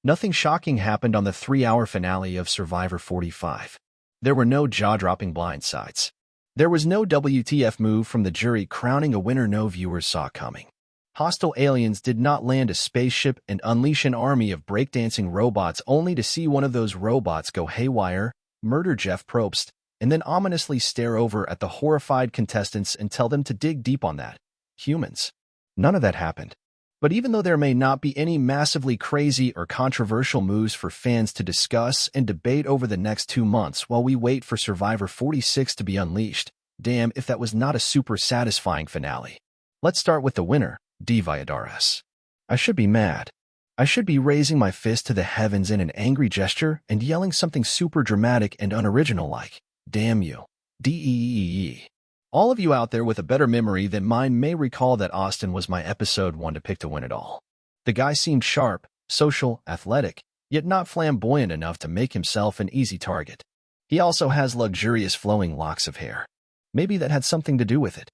Nothing shocking happened on the 3-hour finale of Survivor 45. There were no jaw-dropping blindsides. There was no WTF move from the jury crowning a winner no viewers saw coming. Hostile aliens did not land a spaceship and unleash an army of breakdancing robots only to see one of those robots go haywire, murder Jeff Probst, and then ominously stare over at the horrified contestants and tell them to dig deep on that. Humans. None of that happened. But even though there may not be any massively crazy or controversial moves for fans to discuss and debate over the next 2 months while we wait for Survivor 46 to be unleashed, damn if that was not a super satisfying finale. Let's start with the winner, Dee Valladares. I should be mad. I should be raising my fist to the heavens in an angry gesture and yelling something super dramatic and unoriginal like, "Damn you, Dee." All of you out there with a better memory than mine may recall that Austin was my episode 1 to pick to win it all. The guy seemed sharp, social, athletic, yet not flamboyant enough to make himself an easy target. He also has luxurious flowing locks of hair. Maybe that had something to do with it.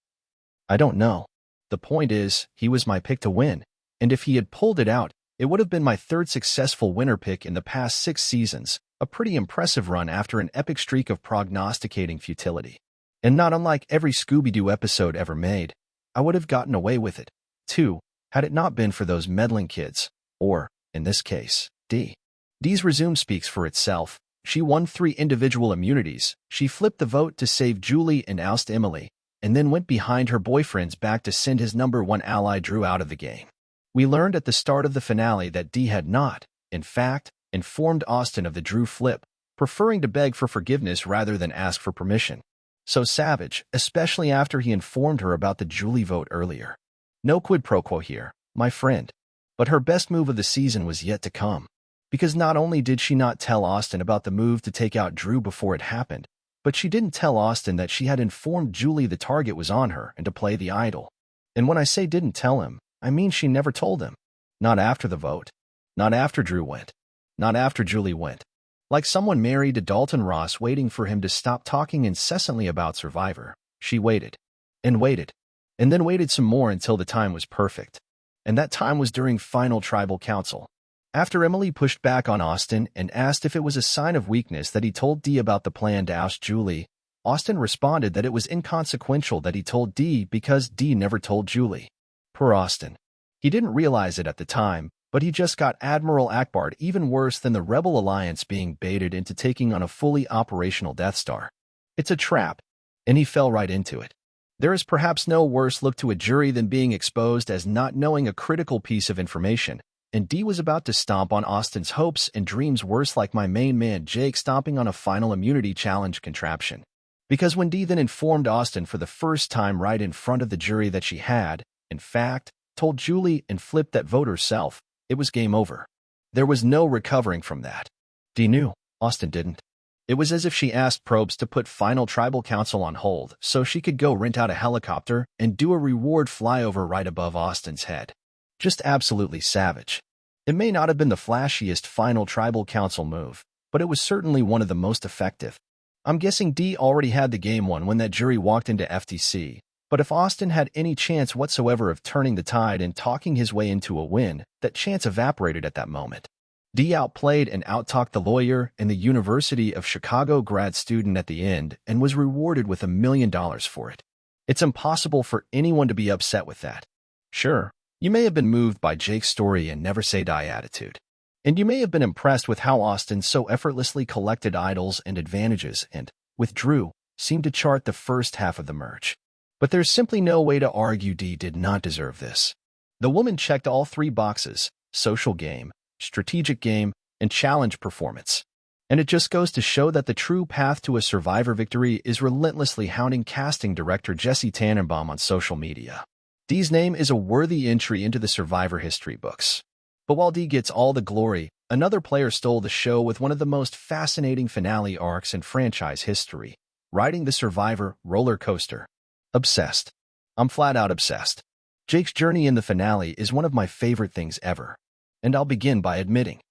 I don't know. The point is, he was my pick to win, and if he had pulled it out, it would have been my 3rd successful winner pick in the past 6 seasons, a pretty impressive run after an epic streak of prognosticating futility. And not unlike every Scooby-Doo episode ever made, I would have gotten away with it, too, had it not been for those meddling kids, or, in this case, Dee. Dee's resume speaks for itself. She won 3 individual immunities, she flipped the vote to save Julie and oust Emily, and then went behind her boyfriend's back to send his #1 ally Drew out of the game. We learned at the start of the finale that Dee had not, in fact, informed Austin of the Drew flip, preferring to beg for forgiveness rather than ask for permission. So savage, especially after he informed her about the Julie vote earlier. No quid pro quo here, my friend. But her best move of the season was yet to come. Because not only did she not tell Austin about the move to take out Drew before it happened, but she didn't tell Austin that she had informed Julie the target was on her and to play the idol. And when I say didn't tell him, I mean she never told him. Not after the vote. Not after Drew went. Not after Julie went. Like someone married to Dalton Ross waiting for him to stop talking incessantly about Survivor, she waited. And waited. And then waited some more until the time was perfect. And that time was during final tribal council. After Emily pushed back on Austin and asked if it was a sign of weakness that he told Dee about the plan to oust Julie, Austin responded that it was inconsequential that he told Dee because Dee never told Julie. Poor Austin. He didn't realize it at the time, but he just got Admiral Ackbar'd even worse than the Rebel Alliance being baited into taking on a fully operational Death Star. It's a trap, and he fell right into it. There is perhaps no worse look to a jury than being exposed as not knowing a critical piece of information, and Dee was about to stomp on Austin's hopes and dreams worse like my main man Jake stomping on a final immunity challenge contraption. Because when Dee then informed Austin for the first time right in front of the jury that she had, in fact, told Julie and flipped that vote herself, it was game over. There was no recovering from that. Dee knew, Austin didn't. It was as if she asked Probst to put final tribal council on hold so she could go rent out a helicopter and do a reward flyover right above Austin's head. Just absolutely savage. It may not have been the flashiest final tribal council move, but it was certainly one of the most effective. I'm guessing Dee already had the game won when that jury walked into FTC, but if Austin had any chance whatsoever of turning the tide and talking his way into a win, that chance evaporated at that moment. Dee outplayed and outtalked the lawyer and the University of Chicago grad student at the end and was rewarded with $1 million for it. It's impossible for anyone to be upset with that. Sure, you may have been moved by Jake's story and never say die attitude. And you may have been impressed with how Austin so effortlessly collected idols and advantages and, with Drew, seemed to chart the first half of the merge. But there's simply no way to argue Dee did not deserve this. The woman checked all 3 boxes: social game, strategic game, and challenge performance. And it just goes to show that the true path to a Survivor victory is relentlessly hounding casting director Jesse Tannenbaum on social media. Dee's name is a worthy entry into the Survivor history books. But while Dee gets all the glory, another player stole the show with one of the most fascinating finale arcs in franchise history, riding the Survivor roller coaster. Obsessed. I'm flat out obsessed. Jake's journey in the finale is one of my favorite things ever. And I'll begin by admitting,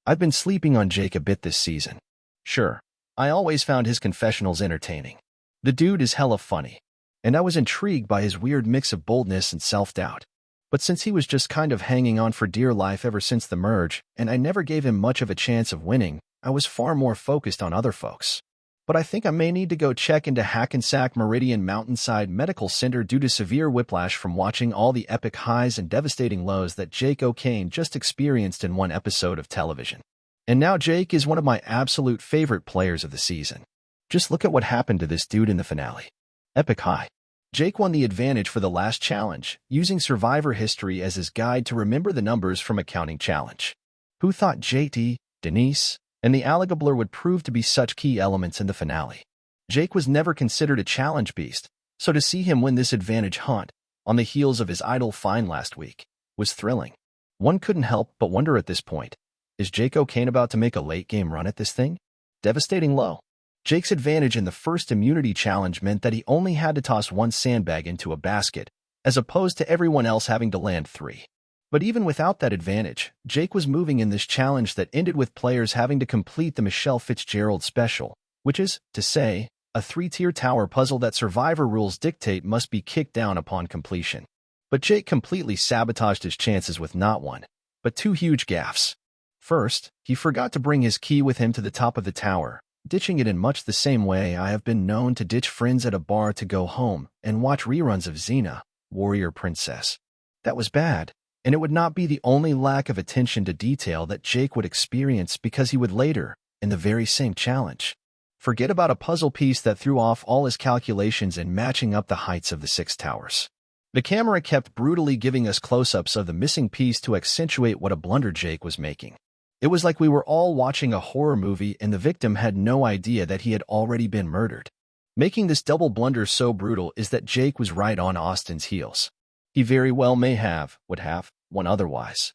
I've been sleeping on Jake a bit this season. Sure, I always found his confessionals entertaining. The dude is hella funny. And I was intrigued by his weird mix of boldness and self-doubt. But since he was just kind of hanging on for dear life ever since the merge, and I never gave him much of a chance of winning, I was far more focused on other folks. But I think I may need to go check into Hackensack Meridian Mountainside Medical Center due to severe whiplash from watching all the epic highs and devastating lows that Jake O'Kane just experienced in one episode of television. And now Jake is one of my absolute favorite players of the season. Just look at what happened to this dude in the finale. Epic high. Jake won the advantage for the last challenge, using Survivor history as his guide to remember the numbers from a counting challenge. Who thought JT, Denise, and the alligabler would prove to be such key elements in the finale? Jake was never considered a challenge beast, so to see him win this advantage hunt, on the heels of his idol Fine last week, was thrilling. One couldn't help but wonder at this point, is Jake O'Kane about to make a late-game run at this thing? Devastating low. Jake's advantage in the first immunity challenge meant that he only had to toss one sandbag into a basket, as opposed to everyone else having to land 3. But even without that advantage, Jake was moving in this challenge that ended with players having to complete the Michelle Fitzgerald special, which is, to say, a 3-tier tower puzzle that Survivor rules dictate must be kicked down upon completion. But Jake completely sabotaged his chances with not one, but 2 huge gaffes. First, he forgot to bring his key with him to the top of the tower, ditching it in much the same way I have been known to ditch friends at a bar to go home and watch reruns of Xena, Warrior Princess. That was bad, and it would not be the only lack of attention to detail that Jake would experience because he would later, in the very same challenge, forget about a puzzle piece that threw off all his calculations in matching up the heights of the 6 towers. The camera kept brutally giving us close-ups of the missing piece to accentuate what a blunder Jake was making. It was like we were all watching a horror movie and the victim had no idea that he had already been murdered. Making this double blunder so brutal is that Jake was right on Austin's heels. He very well would have, won otherwise.